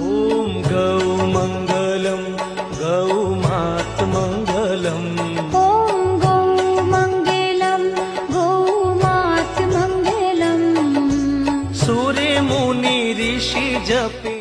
ओम गौ मंगलम गौ मात मंगलम। ॐ गौ मङ्गलं गौमात मङ्गलम्। सूर्य मुनि ऋषि जपे।